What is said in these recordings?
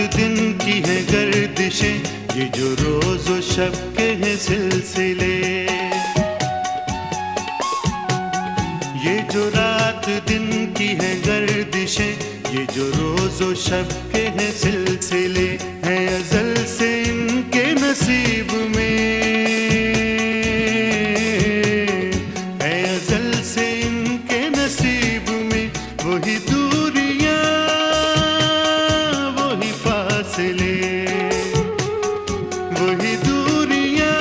दिन की है गर्दिशें, ये जो रोज व शब के हैं सिलसिले। ये जो रात दिन की है गर्दिशें, ये जो रोज व शब के हैं सिलसिले, है अज़ल से इनके नसीब में, है अज़ल से इनके नसीब में। वही दूरियां वही फासले, वही दूरियां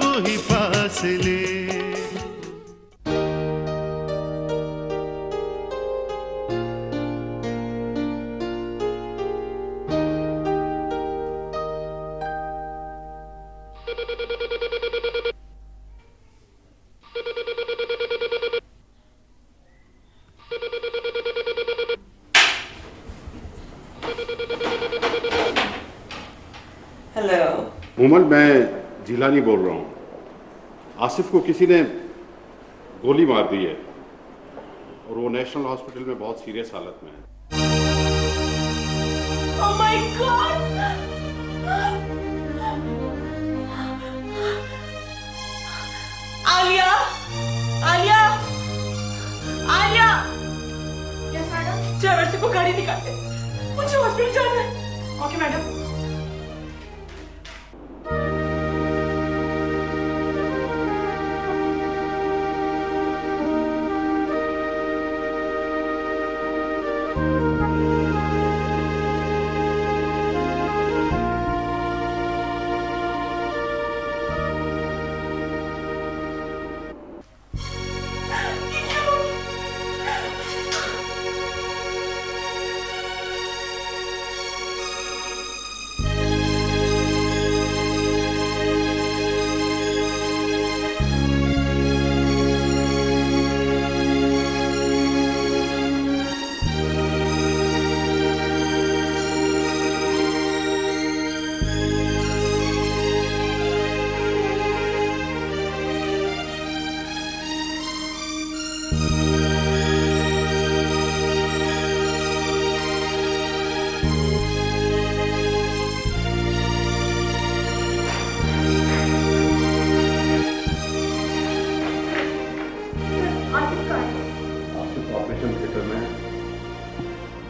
वही फासले। हेलो। मोमल, मैं जिलानी बोल रहा हूँ। आसिफ को किसी ने गोली मार दी है और वो नेशनल हॉस्पिटल में बहुत सीरियस हालत में है। Oh my God! Alia! Alia! Alia! Yes madam. Driver से को गाड़ी निकालते, मुझे हॉस्पिटल जाना है। Okay madam. Asif operation theatre में,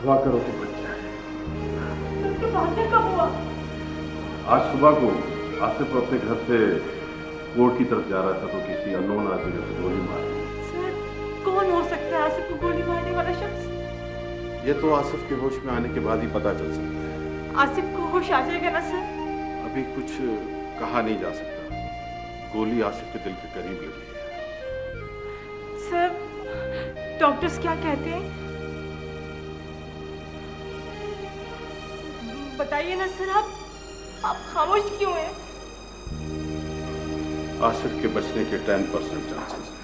दुआ करो कि बच जाए। उसके भाग्य कब हुआ? आज सुबह को आसिफ अपने घर से कोर्ट की तरफ जा रहा था तो किसी अननोन आदमी ने उसे गोली मार दी। सर, कौन हो सकता है आसिफ को गोली मारने वाला शख्स? ये तो आसिफ के होश में आने के बाद ही पता चल सकता है। आसिफ को होश आ जाएगा ना सर? अभी कुछ कहा नहीं जा सकता। गोली आसिफ के दिल के करीब लगी है। सर, डॉक्टर्स क्या कहते हैं? बताइए ना सर, आप खामोश क्यों हैं? आसिफ के बचने के 10% चांसेस हैं।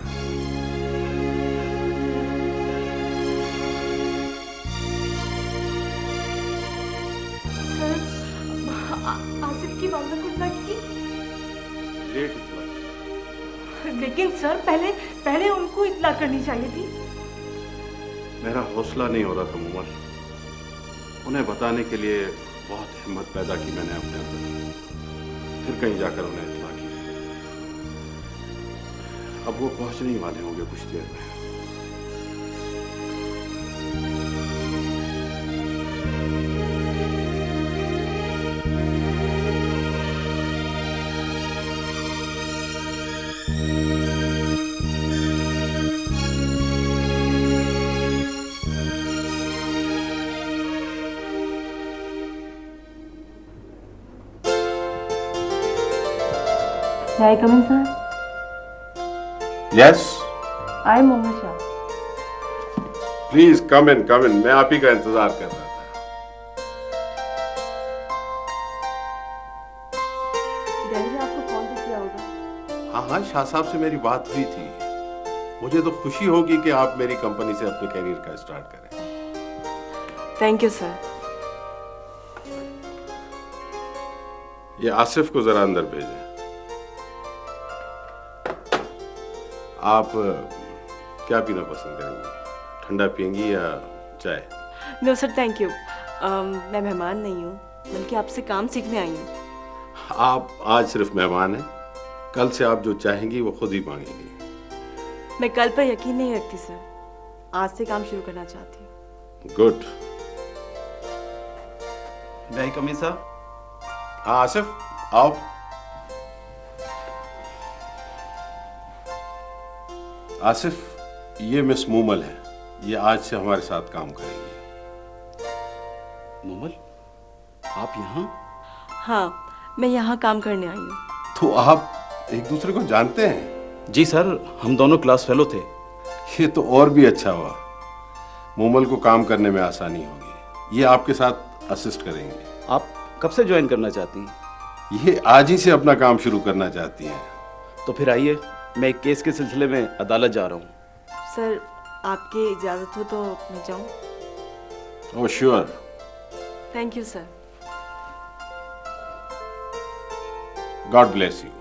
सर, आसिफ की मामला को इतना की, लेट इतना। लेकिन सर पहले उनको इत्तला करनी चाहिए थी। मेरा हौसला नहीं हो रहा था मोमल। उन्हें बताने के लिए बहुत हिम्मत पैदा की मैंने अपने अंदर, फिर कहीं जाकर उन्हें इत्तला की। अब वो पहुंचने ही वाले होंगे कुछ देर में। May I come in, sir? Yes, I am Mohammed Shah. Please come in, come in. मैं आप ही का इंतजार कर रहा था। डैडी ने आपको फोन भी किया होगा। हाँ हाँ, शाह साहब से मेरी बात हुई थी। मुझे तो खुशी होगी कि आप मेरी कंपनी से अपने कैरियर का स्टार्ट करें। Thank you sir. ये आसिफ को जरा अंदर भेजें। आप क्या पीना पसंद करेंगी? ठंडा पियेंगी या चाय? No sir, thank you. मैं मेहमान नहीं हूँ, बल्कि आपसे काम सीखने आई हूँ। आप आज सिर्फ मेहमान हैं, कल से आप जो चाहेंगी वो खुद ही मांगेंगी। मैं कल पर यकीन नहीं रखती सर, आज से काम शुरू करना चाहती हूँ। गुड। भाई कमीर साहब। हाँ आसिफ, आओ। आसिफ, ये मिस मूमल है, ये आज से हमारे साथ काम करेंगी। मूमल, आप यहाँ? हाँ, मैं यहाँ काम करने आई हूँ। तो आप एक दूसरे को जानते हैं? जी सर, हम दोनों क्लास फेलो थे। ये तो और भी अच्छा हुआ, मूमल को काम करने में आसानी होगी। ये आपके साथ असिस्ट करेंगे। आप कब से ज्वाइन करना चाहती हैं? ये आज ही से अपना काम शुरू करना चाहती हैं। तो फिर आइए, मैं एक केस के सिलसिले में अदालत जा रहा हूँ। सर, आपकी इजाज़त हो तो मैं जाऊँ? Oh sure. Thank you sir. God bless you.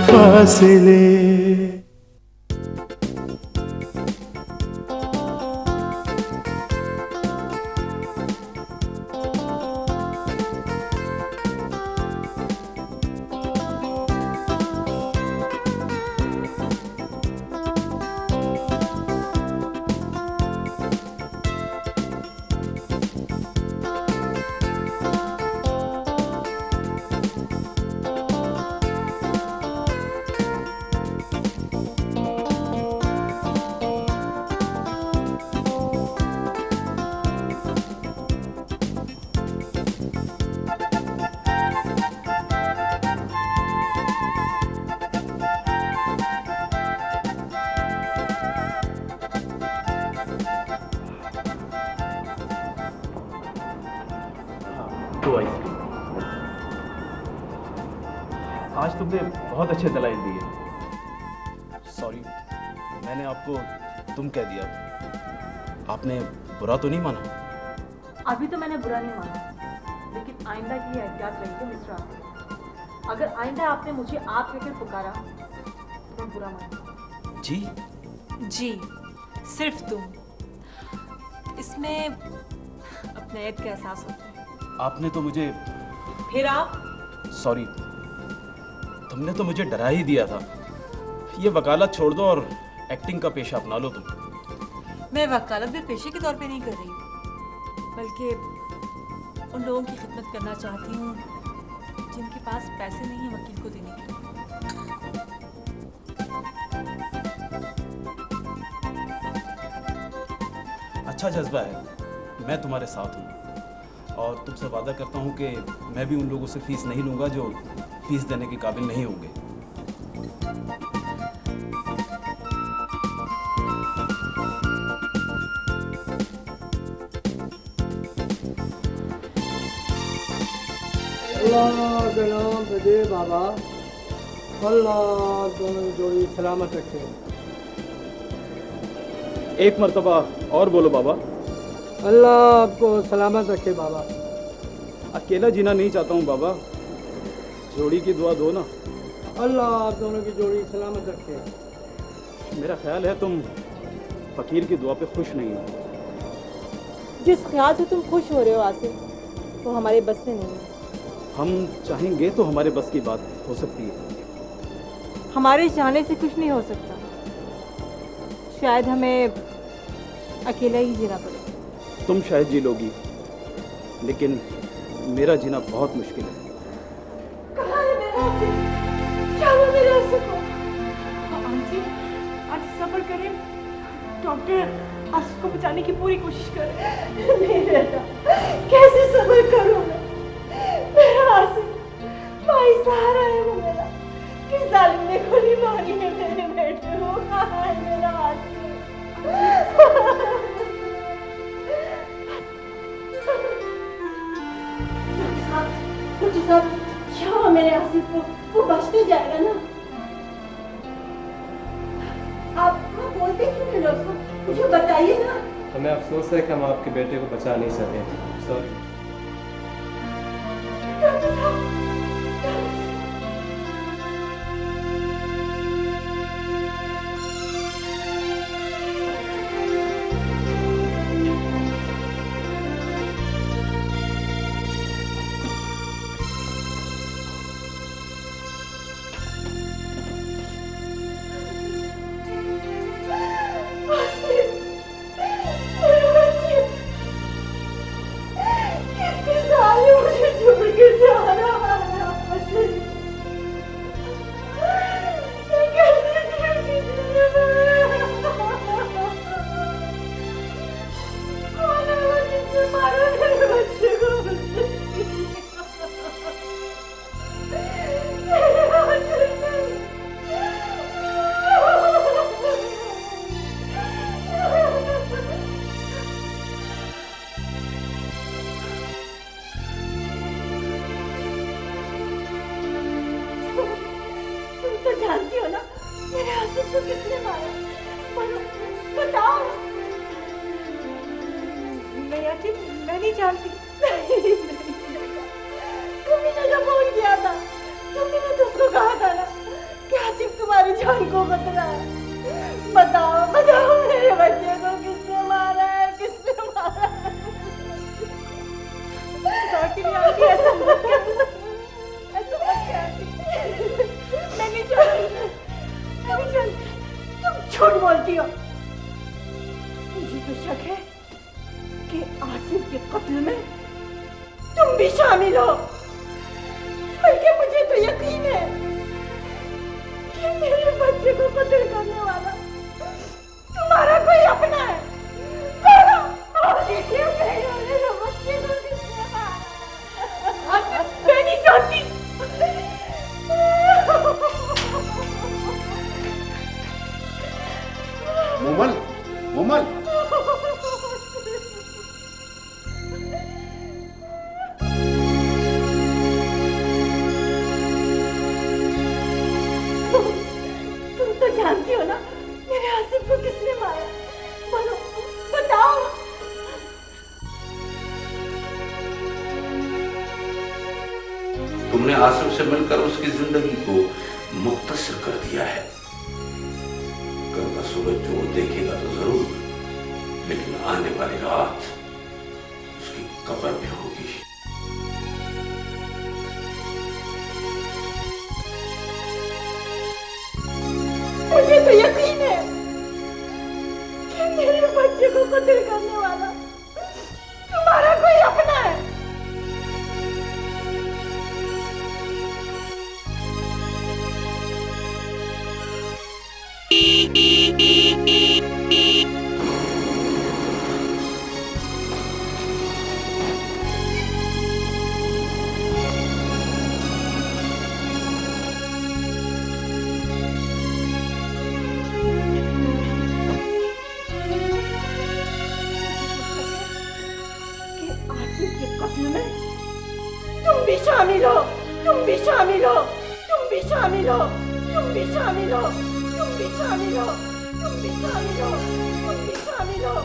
फासले तो आइसक्रीम। आज तुमने बहुत अच्छे दलाइल दिए। सॉरी, मैंने आपको तुम कह दिया। आपने बुरा तो नहीं माना? अभी तो मैंने बुरा नहीं माना, लेकिन आइंदा की एहतियात रहिए मिस्टर आसिफ। अगर आइंदा आपने मुझे आप कहकर पुकारा तो मैं बुरा मानूंगा। जी? जी, सिर्फ तुम। इसमें अपने ऐद का एहसास होता है। आपने तो मुझे... फिर आप? सॉरी, तुमने तो मुझे डरा ही दिया था। ये वकालत छोड़ दो और एक्टिंग का पेशा अपना लो तुम। मैं वकालत भी पेशे के तौर पे नहीं कर रही हूँ, बल्कि उन लोगों की खिदमत करना चाहती हूँ जिनके पास पैसे नहीं हैं वकील को देने के लिए। अच्छा जज्बा है, मैं तुम्हारे साथ हूँ और तुमसे वादा करता हूँ कि मैं भी उन लोगों से फीस नहीं लूँगा जो फीस देने के काबिल नहीं होंगे। अल्लाह के नाम पे दे बाबा, अल्लाह दोनों जोड़ी सलामत रखे। एक मर्तबा और बोलो बाबा। अल्लाह आपको सलामत रखे बाबा। अकेला जीना नहीं चाहता हूँ बाबा, जोड़ी की दुआ दो ना। अल्लाह आप दोनों की जोड़ी सलामत रखे। मेरा ख्याल है तुम फकीर की दुआ पे खुश नहीं हो। जिस ख्याल से तुम खुश हो रहे हो आसिफ, वो हमारे बस में नहीं है। हम चाहेंगे तो हमारे बस की बात हो सकती है। हमारे चाहने से कुछ नहीं हो सकता। शायद हमें अकेला ही जीना पड़े। तुम शायद जी लोगी, लेकिन मेरा जीना बहुत मुश्किल है। कहाँ है मेरा आसिफ? क्या हुआ मेरे आसिफ को? आंटी, आंटी सब्र करें। डॉक्टर आसिफ को बचाने की पूरी कोशिश कर रहे हैं। नहीं बेटा, कैसे सब्र करूं मैं? मेरा आसिफ भाई सहारा है वो मेरा। किस जालिम ने गोली मारी है मेरे बेटे को? कहाँ है मेरा आसिफ? डॉक्टर साहब, क्या हुआ मेरे आसिफ को? वो बच तो जाएगा ना? आप बोलते क्यों नहीं डॉक्टर साहब? मुझे बताइए ना। हमें अफसोस है कि हम आपके बेटे को बचा नहीं सके। सॉरी। डॉक्टर साहब, जानती हो ना मेरे आसिफ को किसने मारा? बताओ। नहीं आंटी, मैं नहीं जानती। तुम्ही ने जो फोन किया था, तुम्ही ने तो उसको कहा था ना कि आसिफ तुम्हारी जान को खतरा है। बताओ बताओ, मेरे बच्चे को किसने मारा है? किसने मारा है? आंटी ऐसा मत करो। ऐसा मत करो आंटी। मैं नहीं जानती। तुम झूठ बोलती हो। मुझे तो शक है कि आसिफ के कत्ल में तुम भी शामिल हो। बल्कि मुझे तो यकीन है कि मेरे बच्चे को कत्ल करने वाला तुम्हारा कोई अपना है। बोलो, और देखिए मेरे बच्चे को किसने मारा? मैं नहीं जानती। मोमल, मोमल, तुम तो जानती हो ना मेरे आसिफ को किसने मारा? बोलो, बताओ। तुमने आसिफ से मिलकर उसकी जिंदगी को मुख्तसर कर दिया है। कल का सूरज जो देखेगा तो जरूर, लेकिन आने वाली रात उसकी कब्र में होगी। मुझे तो यकीन है कि मेरे बच्चे को कत्ल करने वाला तुम्हारा कोई अपना है। तुम भी शामिल हो, तुम भी शामिल हो, तुम भी शामिल हो, तुम भी शामिल हो, तुम भी शामिल हो, तुम भी शामिल हो, तुम भी शामिल हो,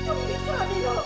तुम भी शामिल हो।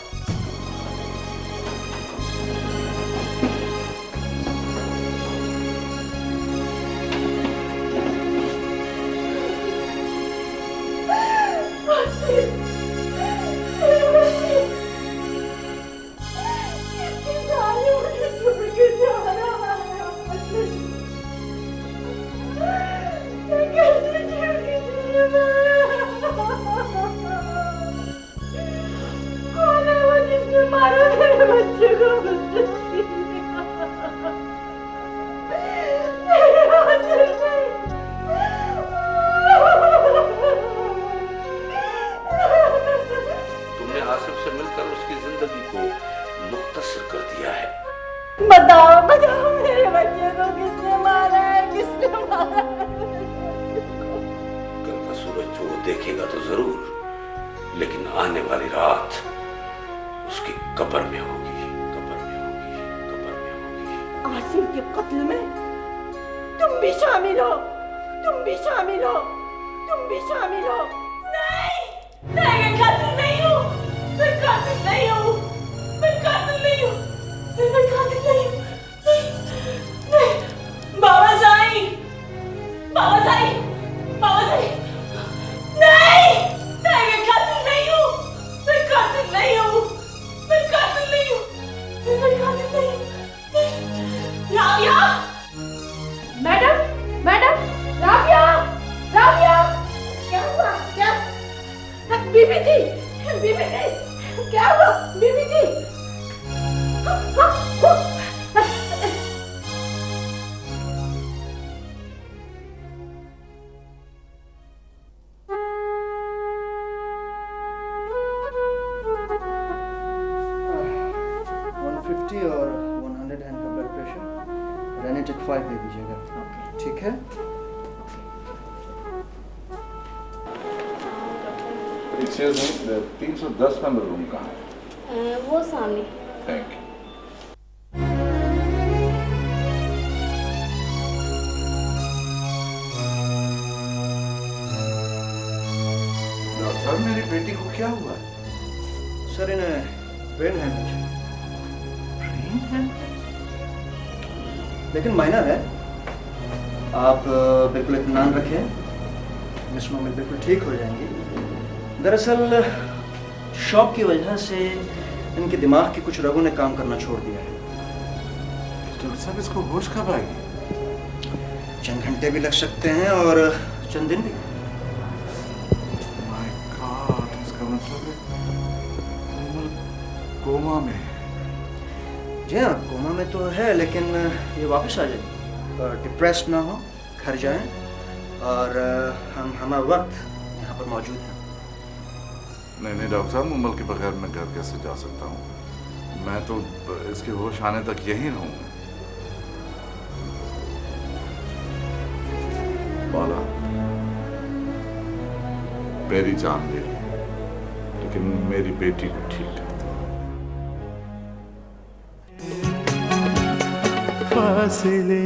तुमने आसिफ से मिलकर उसकी जिंदगी को मुख्तसर कर दिया है। बताओ बताओ, मेरे बच्चे को किसने मारा है, किसने मारा है? कल का सूरज जो देखेगा तो जरूर, लेकिन आने वाली रात उसकी कब्र में होगी, कब्र में होगी, कब्र में होगी। आसिफ के कत्ल में तुम भी शामिल हो, तुम भी शामिल हो, तुम भी शामिल हो। नहीं नहीं, मैं कातिल नहीं हूँ, मैं कातिल नहीं हूँ, मैं कातिल नहीं हूँ, मैं कातिल नहीं हूँ। नहीं, बाबा साईं, बाबा साईं, बाबा साईं, नहीं नहीं, मैं कातिल नहीं हूँ, मैं कातिल नहीं हूँ, मैं कातिल नहीं हूँ, मैं कातिल नहीं हूँ। राबिया, मैडम, मैडम, राबिया, राबिया, क्या हुआ? क्या? बीबी जी, बीबी जी, क्या हुआ? बीबी जी। 150 और 100 हैंड का ब्लड प्रेशर, रेनेटिक 5 दे दीजिएगा। ठीक है? एक्सक्यूज मी, 310 नंबर रूम कहाँ है? वो सामने। Thank you. सर, मेरी बेटी को क्या हुआ है? सर, इन्हें ब्रेन हैमरेज, लेकिन माइनर है। आप बिल्कुल इत्मीनान रखें, मिस मोमिन बिल्कुल ठीक हो जाएंगी। दरअसल शॉक की वजह से इनके दिमाग के कुछ रगों ने काम करना छोड़ दिया है। डॉक्टर साहब, इसको होश कब आएगी? चंद घंटे भी लग सकते हैं और चंद दिन भी। माय गॉड, इसका मतलब है कोमा में। जी हाँ, कोमा में तो है, लेकिन ये वापस आ जाएगी। डिप्रेस्ड ना हो, घर जाएं, और हम हमारा वक्त यहाँ पर मौजूद है। नहीं डॉक्टर साहब, मुमल के बगैर मैं घर कैसे जा सकता हूँ? मैं तो इसके होश आने तक यहीं रहूँगा। बाला, मेरी जान ले ली, लेकिन मेरी बेटी को ठीक कर दो। फासिले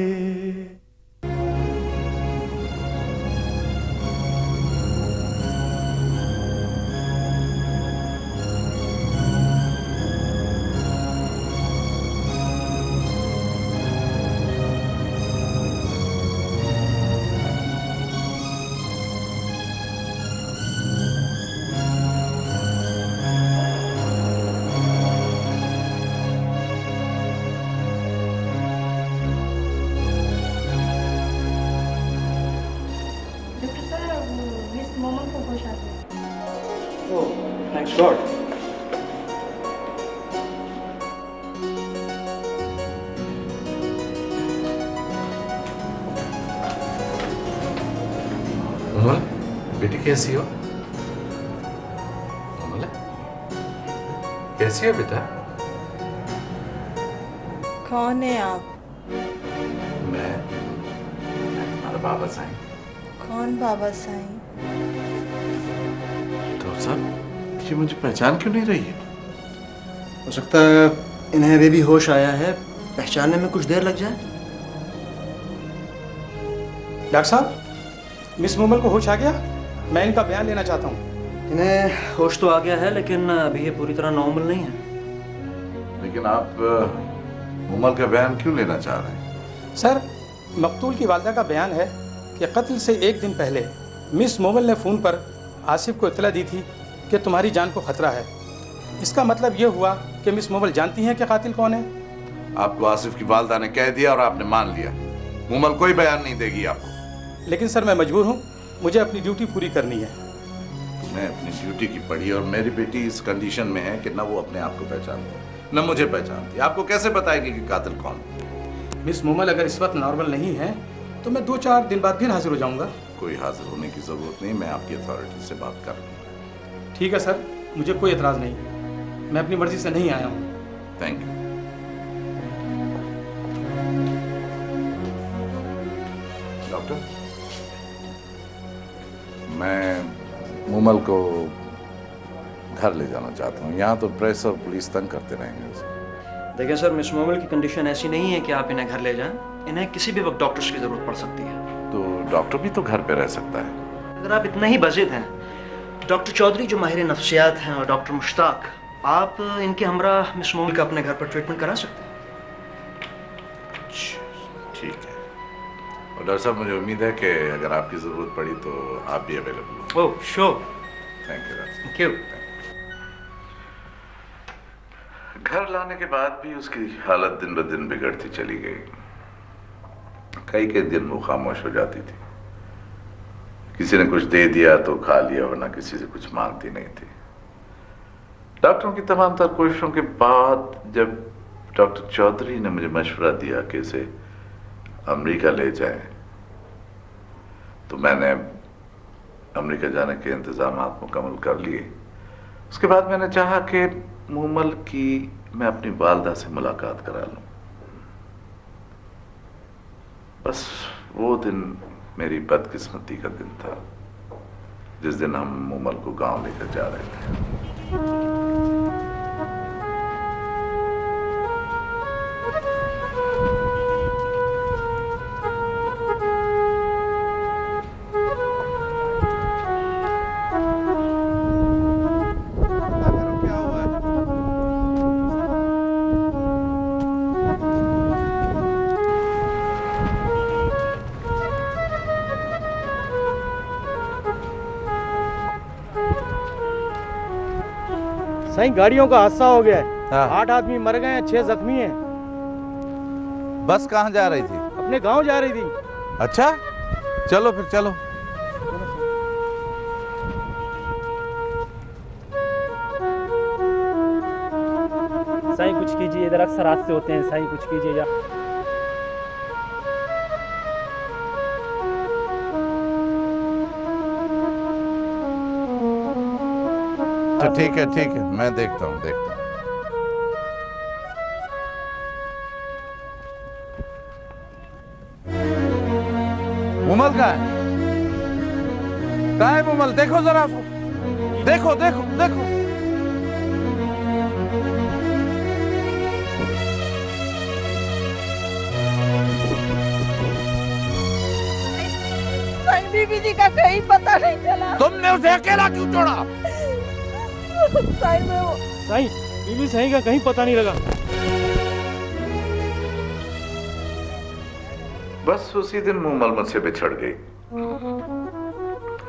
Thanks God. मुमल, बेटी कैसी हो? मुमल, कैसी हो बेटा? कौन है आप? मैं तुम्हारा बाबा साईं। कौन बाबा साईं? डॉक्टर साहब, ये मुझे पहचान क्यों नहीं रही है? हो सकता है इन्हें अभी भी होश आया है, पहचानने में कुछ देर लग जाए। डॉक्टर साहब, मिस मोमल को होश आ गया? मैं इनका बयान लेना चाहता हूँ। इन्हें होश तो आ गया है, लेकिन अभी ये पूरी तरह नॉर्मल नहीं है। लेकिन आप मुमल का बयान क्यों लेना चाह रहे हैं? सर, मकतूल की वालदा का बयान है कि कत्ल से एक दिन पहले मिस मोमल ने फ़ोन पर आसिफ को इत्तला दी थी कि तुम्हारी जान को खतरा है। इसका मतलब ये हुआ कि मिस मोमल जानती हैं कि कातिल कौन है। आपको आसिफ की वालदा ने कह दिया और आपने मान लिया। मुमल कोई बयान नहीं देगी आपको। लेकिन सर, मैं मजबूर हूँ, मुझे अपनी ड्यूटी पूरी करनी है। मैं अपनी ड्यूटी की पढ़ी और मेरी बेटी इस कंडीशन में है कि न वो अपने आप को पहचानती न मुझे पहचानती। आपको कैसे बताएगी कि कातिल कौन? मिस मोमल अगर इस वक्त नॉर्मल नहीं है तो मैं 2-4 दिन बाद फिर हाजिर हो जाऊंगा। कोई हाजिर होने की ज़रूरत नहीं, मैं आपकी अथॉरिटी से बात कर लूँगा। ठीक है सर, मुझे कोई एतराज़ नहीं, मैं अपनी मर्जी से नहीं आया हूँ। Thank you. डॉक्टर, मैं मूमल को घर ले जाना चाहता हूँ। यहाँ तो प्रेस और पुलिस तंग करते रहेंगे उसे। देखिए सर, मिस मोमल की कंडीशन ऐसी नहीं है कि आप इन्हें घर ले जाएं। इन्हें किसी भी वक्त डॉक्टर्स की ज़रूरत पड़ सकती है। तो डॉक्टर भी तो घर पे रह सकता है। अगर आप इतना ही बज़िद हैं, डॉक्टर चौधरी जो माहिर नफ्सियात हैं और डॉक्टर मुश्ताक, आप इनके हमरा मिस मोमल का अपने घर पर ट्रीटमेंट करा सकते हैं। ठीक है। और डॉक्टर साहब, मुझे उम्मीद है कि अगर आपकी ज़रूरत पड़ी तो आप भी अवेलेबल हो। Oh sure. Thank you doctor. Thank you. घर लाने के बाद भी उसकी हालत दिन ब दिन बिगड़ती चली गई। कई दिन वो खामोश हो जाती थी। किसी ने कुछ दे दिया तो खा लिया, वरना किसी से कुछ मांगती नहीं थी। डॉक्टरों की तमाम तर कोशिशों के बाद जब डॉक्टर चौधरी ने मुझे मशवरा दिया कि इसे अमेरिका ले जाएं, तो मैंने अमेरिका जाने के इंतजाम मुकम्मल कर लिए। उसके बाद मैंने चाहा कि मूमल की मैं अपनी वालदा से मुलाकात करा लूं। बस वो दिन मेरी बदकिस्मती का दिन था, जिस दिन हम मूमल को गांव लेकर जा रहे थे। साईं, गाड़ियों का हादसा हो गया है। हाँ। 8 आदमी मर गए हैं, 6 जख्मी हैं। बस कहाँ जा रही थी? अपने गांव जा रही थी। अच्छा, चलो फिर चलो। साईं कुछ कीजिए, इधर अक्सर हादसे होते हैं। साईं कुछ कीजिए या ठीक है, मैं देखता हूँ। मूमल कहाँ है मूमल? देखो जरा उसको, देखो। साईं, बीबी जी का कहीं पता नहीं चला। तुमने उसे अकेला क्यों छोड़ा? साईं, बीबी साईं का कहीं पता नहीं लगा। बस उसी दिन मूमल मुझसे बिछड़ गई।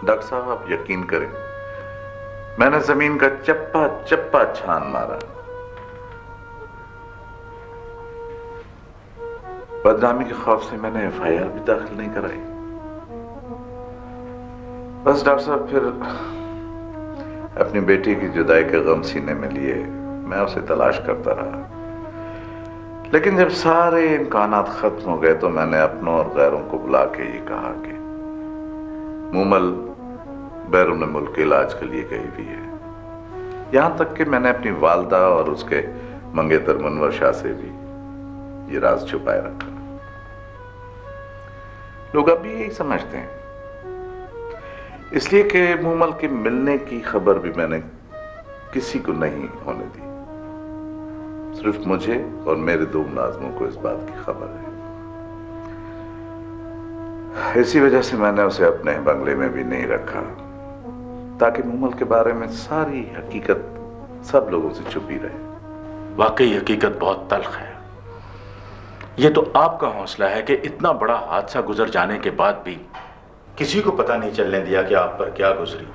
डॉक्टर साहब, आप यकीन करें, मैंने जमीन का चप्पा छान मारा। बदनामी के खौफ से मैंने FIR भी दाखिल नहीं कराई। बस डॉक्टर साहब, फिर अपनी बेटी की जुदाई का गम सीने में लिए मैं उसे तलाश करता रहा। लेकिन जब सारे इम्कानात खत्म हो गए तो मैंने अपनों और गैरों को बुला के ये कहा कि मूमल बैरून मुल्क इलाज के लिए गई हुई है। यहां तक कि मैंने अपनी वालदा और उसके मंगेतर मुनवर शाह से भी ये राज छुपाए रखा। लोग अब भी यही समझते हैं, इसलिए कि मूमल के मिलने की खबर भी मैंने किसी को नहीं होने दी। सिर्फ मुझे और मेरे 2 मुलाजमों को इस बात की खबर है। इसी वजह से मैंने उसे अपने बंगले में भी नहीं रखा, ताकि मूमल के बारे में सारी हकीकत सब लोगों से छुपी रहे। वाकई हकीकत बहुत तल्ख है। ये तो आपका हौसला है कि इतना बड़ा हादसा गुजर जाने के बाद भी किसी को पता नहीं चलने दिया कि आप पर क्या गुजरी।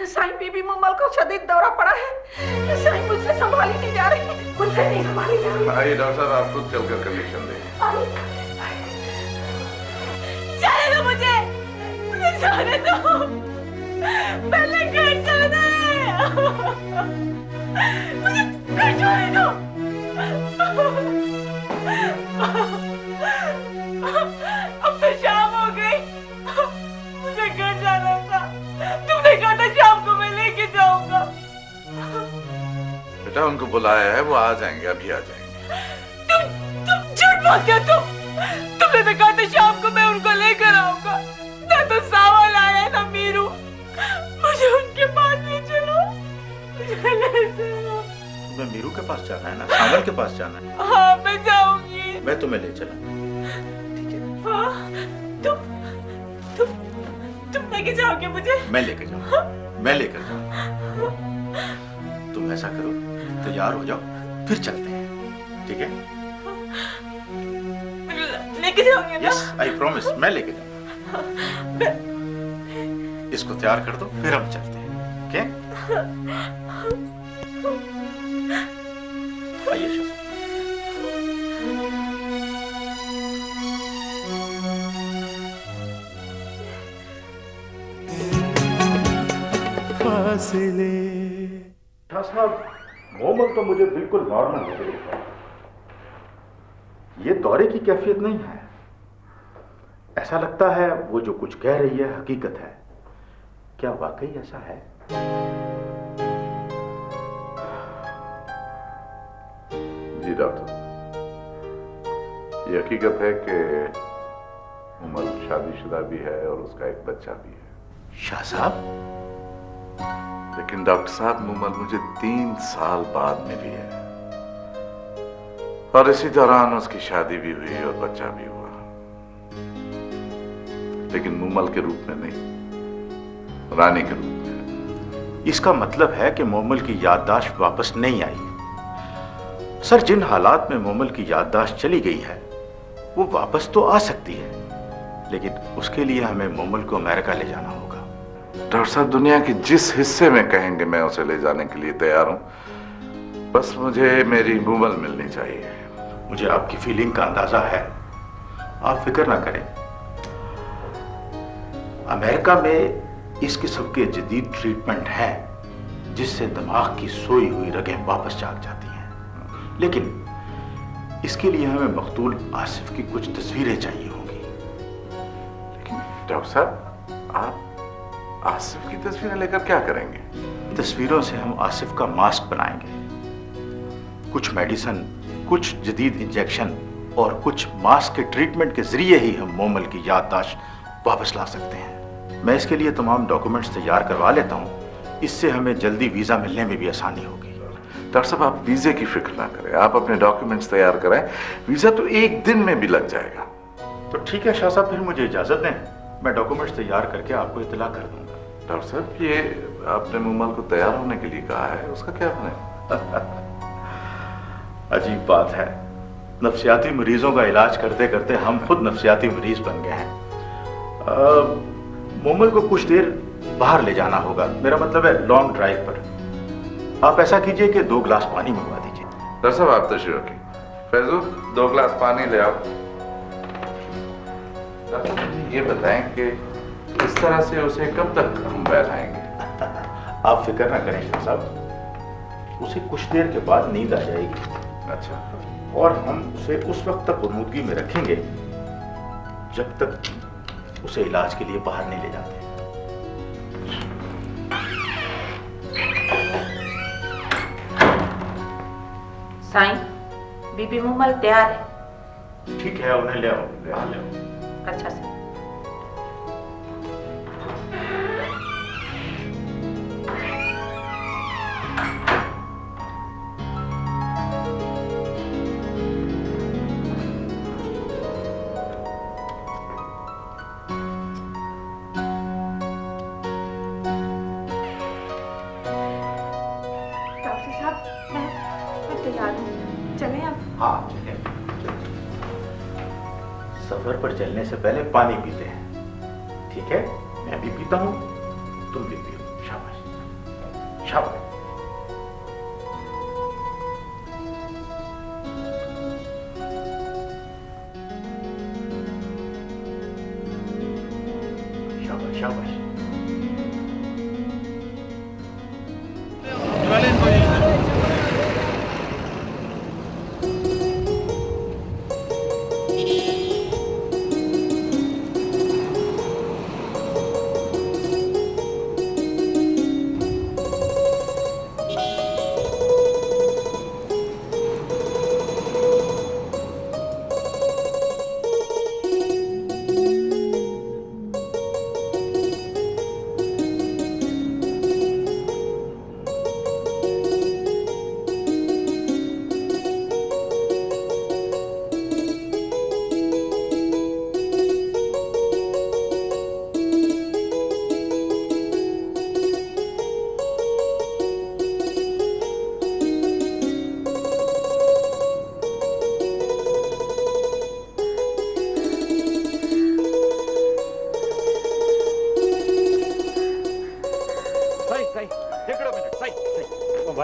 साईं, बीबी मूमल को शदीद दौरा पड़ा है। साईं, मुझसे संभाली नहीं जा रही, मुझसे नहीं संभाली जा रही। आइए डॉक्टर साहब, आप खुद चलकर कंडीशन दें। जाने दो मुझे जाने दो, पहले घर जाना है। मुझे घर जाने दो। बेटा, उनको बुलाया है, वो आ जाएंगे, अभी आ जाएंगे। तुम झूठ बोलते हो। तुमने तो कहा था शाम को मैं उनको लेकर आऊंगा। ना तो सावा लाया ना मीरू। मुझे उनके पास ले चलो। तुम्हें मीरू के पास जाना है ना, सावल के पास जाना है? हाँ, मैं जाऊंगी। मैं तुम्हें ले चला। ठीक है? हाँ, तुम लेके जाओगे मुझे? मैं लेके जाऊंगा, मैं लेकर जाऊंगा। तुम ऐसा करो, तैयार हो जाओ, फिर चलते हैं, ठीक है? लेके जाओगे ना? यस, आई प्रॉमिस, मैं लेके जाऊंगा। इसको तैयार कर दो, फिर हम चलते हैं, ओके? आइए शफा। फासिले। साहब, मोमल तो मुझे बिल्कुल नॉर्मल लग रही है। ये दौरे की कैफियत नहीं है। ऐसा लगता है वो जो कुछ कह रही है हकीकत है। क्या वाकई ऐसा है? जी डॉक्टर, ये हकीकत है कि उमर शादीशुदा भी है और उसका एक बच्चा भी है। शाह साहब? लेकिन डॉक्टर साहब, मुमल मुझे 3 साल बाद मिली है और इसी दौरान उसकी शादी भी हुई और बच्चा भी हुआ, लेकिन मुमल के रूप में नहीं, रानी के रूप में। इसका मतलब है कि मोमल की याददाश्त वापस नहीं आई। सर, जिन हालात में मोमल की याददाश्त चली गई है वो वापस तो आ सकती है, लेकिन उसके लिए हमें मोमल को अमेरिका ले जाना होगा। डॉक्टर साहब, दुनिया के जिस हिस्से में कहेंगे मैं उसे ले जाने के लिए तैयार हूं, बस मुझे मेरी मुमल मिलनी चाहिए। मुझे आपकी फीलिंग का अंदाजा है, आप फिक्र ना करें। अमेरिका में इस किस्म के जदीद ट्रीटमेंट हैं जिससे दिमाग की सोई हुई रगें वापस जाग जाती हैं, लेकिन इसके लिए हमें मकतूल आसिफ की कुछ तस्वीरें चाहिए होंगी। लेकिन डॉक्टर साहब, आप आसिफ की तस्वीरें लेकर क्या करेंगे? तस्वीरों से हम आसिफ का मास्क बनाएंगे। कुछ मेडिसिन, कुछ जदीद इंजेक्शन और कुछ मास्क के ट्रीटमेंट के जरिए ही हम मोमल की याददाश्त वापस ला सकते हैं। मैं इसके लिए तमाम डॉक्यूमेंट्स तैयार करवा लेता हूँ, इससे हमें जल्दी वीज़ा मिलने में भी आसानी होगी। डॉक्टर साहब, आप वीज़े की फिक्र ना करें, आप अपने डॉक्यूमेंट्स तैयार कराएं, वीज़ा तो 1 दिन में भी लग जाएगा। तो ठीक है शाह साहब, फिर मुझे इजाज़त दें, मैं डॉक्यूमेंट्स तैयार करके आपको इत्तला कर दूंगा। डॉक्टर साहब, ये आपने मुमल को तैयार होने के लिए कहा है, उसका क्या बने? अजीब बात है, नफ्सियाती मरीजों का इलाज करते करते हम खुद नफ्सियाती मरीज बन गए हैं। मोमल को कुछ देर बाहर ले जाना होगा, मेरा मतलब है लॉन्ग ड्राइव पर। आप ऐसा कीजिए कि 2 गिलास पानी मंगवा दीजिए। डॉक्टर साहब, आप तशरीफ रखिए। फैजू, 2 गिलास पानी ले आओ। डॉक्टर साहब, ये बताएं कि इस तरह से उसे कब तक हम बैठाएंगे? आप फिक्र ना करें शाह साहब, उसे कुछ देर के बाद नींद आ जाएगी। अच्छा। और हम उसे उस वक्त तक उन्मूदगी में रखेंगे जब तक उसे इलाज के लिए बाहर नहीं ले जाते। साईं, बीबी मुमल तैयार है। ठीक है, उन्हें ले आओ, ले आओ। अच्छा सर। हाँ, चलिए। सफर पर चलने से पहले पानी पीते हैं, ठीक है? मैं भी पीता हूँ, तुम भी पियो। शाबाश, शाबाश। शाबाश, शाबाश।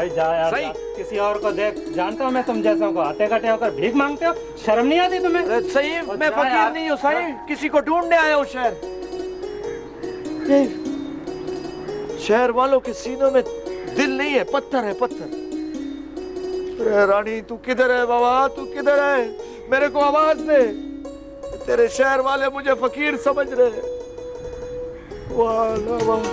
भाई जा यार सही। जा। किसी और को देख, जानता हूँ मैं तुम जैसों को, आते कटे होकर भीख मांगते हो, शर्म नहीं आती तुम्हें? सही, और मैं जा फकीर यार। नहीं हूँ सही, किसी को ढूंढने आया हूँ शहर। नहीं, शहर वालों के सीनों में दिल नहीं है, पत्थर है पत्थर। अरे रानी तू किधर है बाबा, तू किधर है? मेरे को आवाज दे। तेरे शहर वाले मुझे फकीर समझ रहे हैं। वाह ना वाह।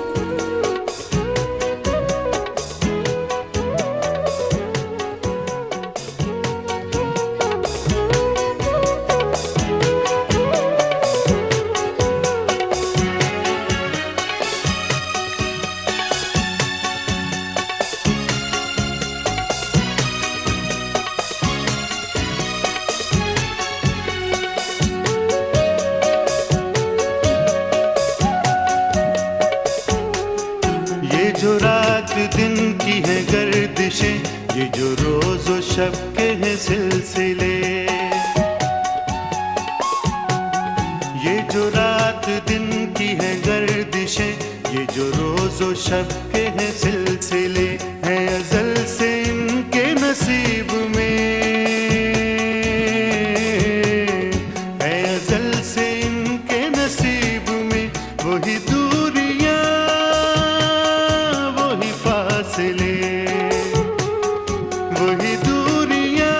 ये जो रात दिन की है गर्दिशें, ये जो रोज और शब के हैं सिलसिले, ये जो रात दिन की है गर्दिशें, ये जो रोज और शब के हैं सिलसिले, हैं अज़ल से इनके नसीब में, है अज़ल से इनके नसीब में, वही दूरियां वही फासले, वही दूरियां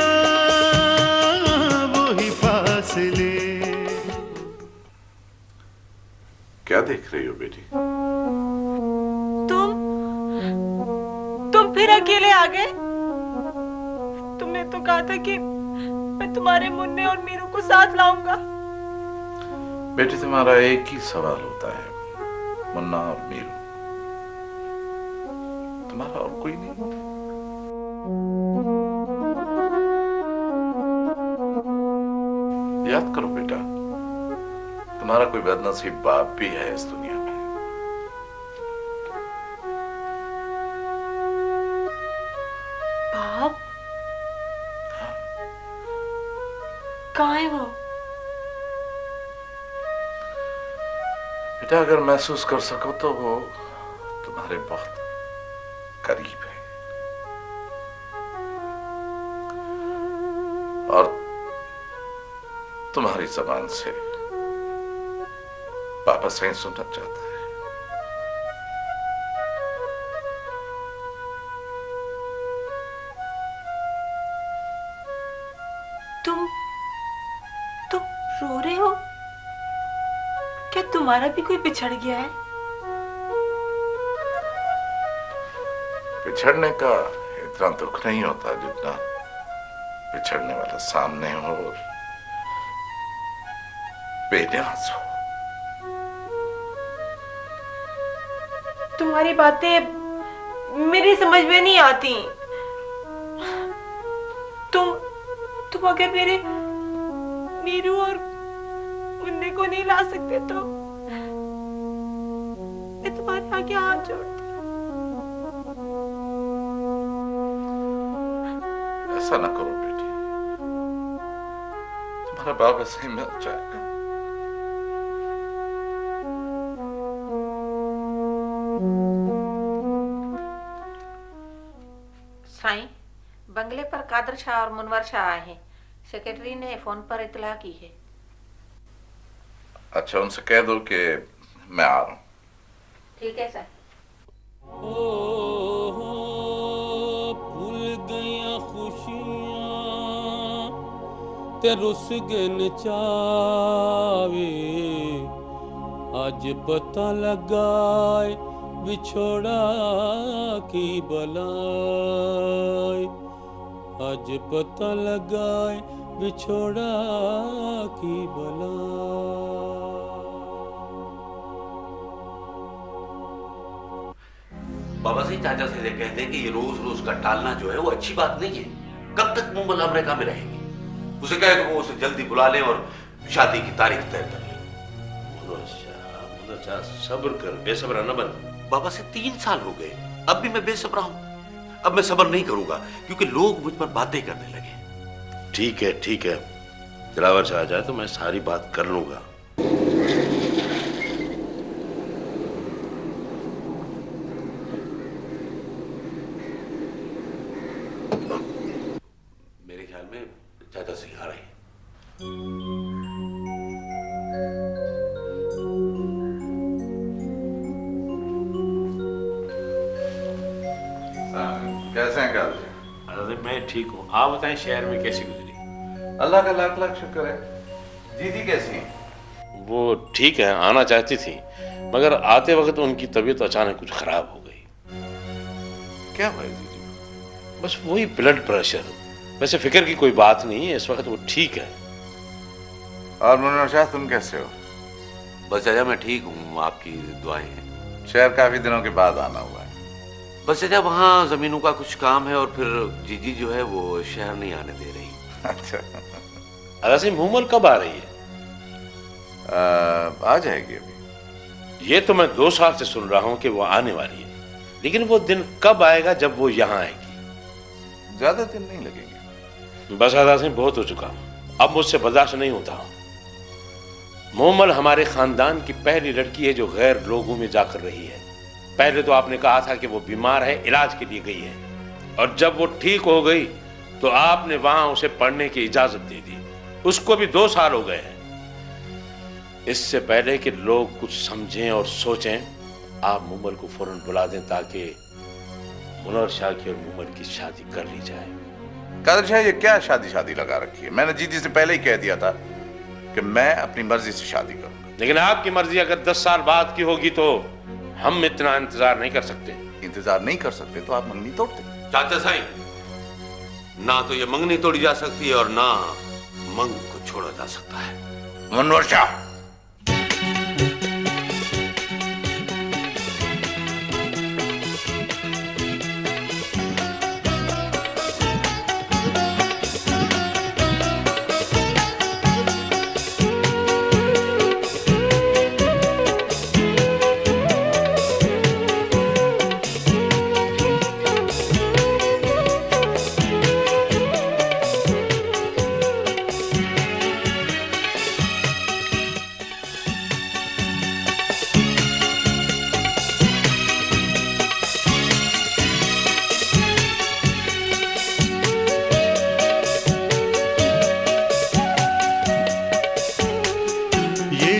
वही फासले। क्या देख रही हो बेटी? तुम फिर अकेले आ गए? तुमने तो कहा था कि मैं तुम्हारे मुन्ने और मीरू को साथ लाऊंगा। बेटी तुम्हारा एक ही सवाल होता है, मुन्ना और मीरू, तुम्हारा और कोई नहीं। याद करो बेटा, तुम्हारा कोई बदनसीब बाप भी है इस दुनिया में। बाप? कहाँ है वो? बेटा अगर महसूस कर सको तो वो तुम्हारे बहुत करीब है, और तुम्हारी जबान से पापा सही सुनना चाहता है। तुम रो रहे हो? क्या तुम्हारा भी कोई बिछड़ गया है? बिछड़ने का इतना दुख नहीं होता जितना बिछड़ने वाला सामने हो और बेनियाज हो। तुम्हारी बातें मेरी समझ में नहीं आती। तुम अगर मेरे मीरू और मुन्ने को नहीं ला सकते तो मैं तुम्हारे आगे हाथ जोड़ती हूँ। ऐसा ना करो बेटी, तुम्हारा बाप ऐसे ही मिल जाएगा। साईं, बंगले पर कादर शाह और मुनवर शाह आए हैं। सेक्रेटरी ने फोन पर इतला की है। अच्छा, उनसे कह दो कि मैं आ रहा हूं। ठीक है सर। भूल गया खुशियां ते रुस गए नचावे, आज पता लगा बिछोड़ा की बलाए, आज पता लगा बिछोड़ा की बलाए। बाबा से चाचा से कह दे कि ये रोज रोज का टालना जो है वो अच्छी बात नहीं है। कब तक मुंबई अमेरिका में रहेंगे? उसे कहे कि वो उसे जल्दी बुला ले और शादी की तारीख तय कर ले। सब्र कर, बेसब्रा न बन। बाबा से 3 साल हो गए, अब भी मैं बेसब्रा हूं। अब मैं सब्र नहीं करूंगा क्योंकि लोग मुझ पर बातें करने लगे। ठीक है ठीक है, दिलावर से आ जाए तो मैं सारी बात कर लूंगा। मैं ठीक हूँ। आप बताएं शहर में कैसी गुजरी? अल्लाह का लाख लाख शुक्र है। दीदी कैसी हैं? वो ठीक है, आना चाहती थी, मगर आते वक्त उनकी तबीयत अचानक कुछ खराब हो गई। क्या हुआ दीदी? बस वही ब्लड प्रेशर। वैसे फिक्र की कोई बात नहीं है, इस वक्त वो ठीक है। और मुन्वर शाह तुम कैसे हो? बस चाचा मैं ठीक हूँ, आपकी दुआएं हैं। शहर काफी दिनों के बाद आना हुआ है। बस चाचा वहाँ जमीनों का कुछ काम है और फिर जीजी जो है वो शहर नहीं आने दे रही। अच्छा। अरे मोमल कब आ रही है? आ जाएगी अभी। ये तो मैं 2 साल से सुन रहा हूँ कि वो आने वाली है, लेकिन वो दिन कब आएगा जब वो यहाँ आएगी? ज्यादा दिन नहीं लगेंगे। बस आदा सिंह बहुत हो चुका, अब मुझसे बर्दाश्त नहीं होता। मोमल हमारे खानदान की पहली लड़की है जो गैर लोगों में जाकर रही है। पहले तो आपने कहा था कि वो बीमार है, इलाज के लिए गई है, और जब वो ठीक हो गई तो आपने वहां उसे पढ़ने की इजाजत दे दी। उसको भी 2 साल हो गए हैं। इससे पहले कि लोग कुछ समझें और सोचें, आप मोमल को फौरन बुला दें ताकि मुनव्वर शाह की और मोमल की शादी कर ली जाए। कादर शाह ये क्या शादी लगा रखी है? मैंने जीजी से पहले ही कह दिया था कि मैं अपनी मर्जी से शादी करूंगा। लेकिन आपकी मर्जी अगर 10 साल बाद की होगी तो हम इतना इंतजार नहीं कर सकते। इंतजार नहीं कर सकते तो आप मंगनी तोड़ दे। चाचा साईं, ना तो ये मंगनी तोड़ी जा सकती है और ना मंग को छोड़ा जा सकता है। मुनव्वर शाह,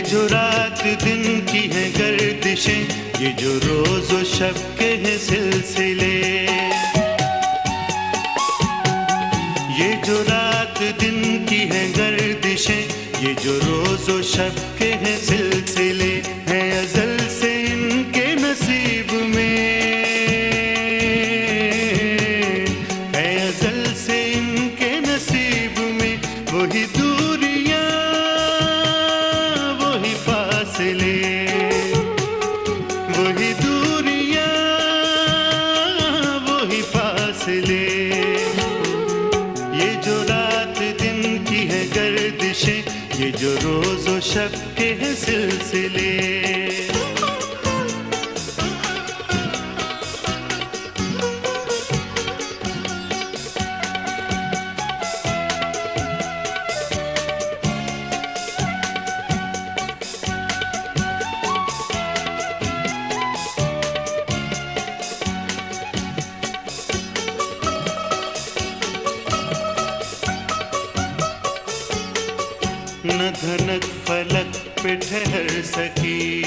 जो रात दिन की है गर्दिशें, ये जो रोज और शब के हैं सिलसिले, ये जो रात दिन की है गर्दिशें, ये जो रोज और शब के हैं सिलसिले, हैं अज़ल से इनके नसीब में, है अज़ल से इनके नसीब में, वही दूरियां वही फासले, वही दूरियां वही फासले, ये जो रात दिन की है गर्दिशें, ये जो रोज और शब के हैं सिलसिले। न धनक फलक पे ठहर सकी,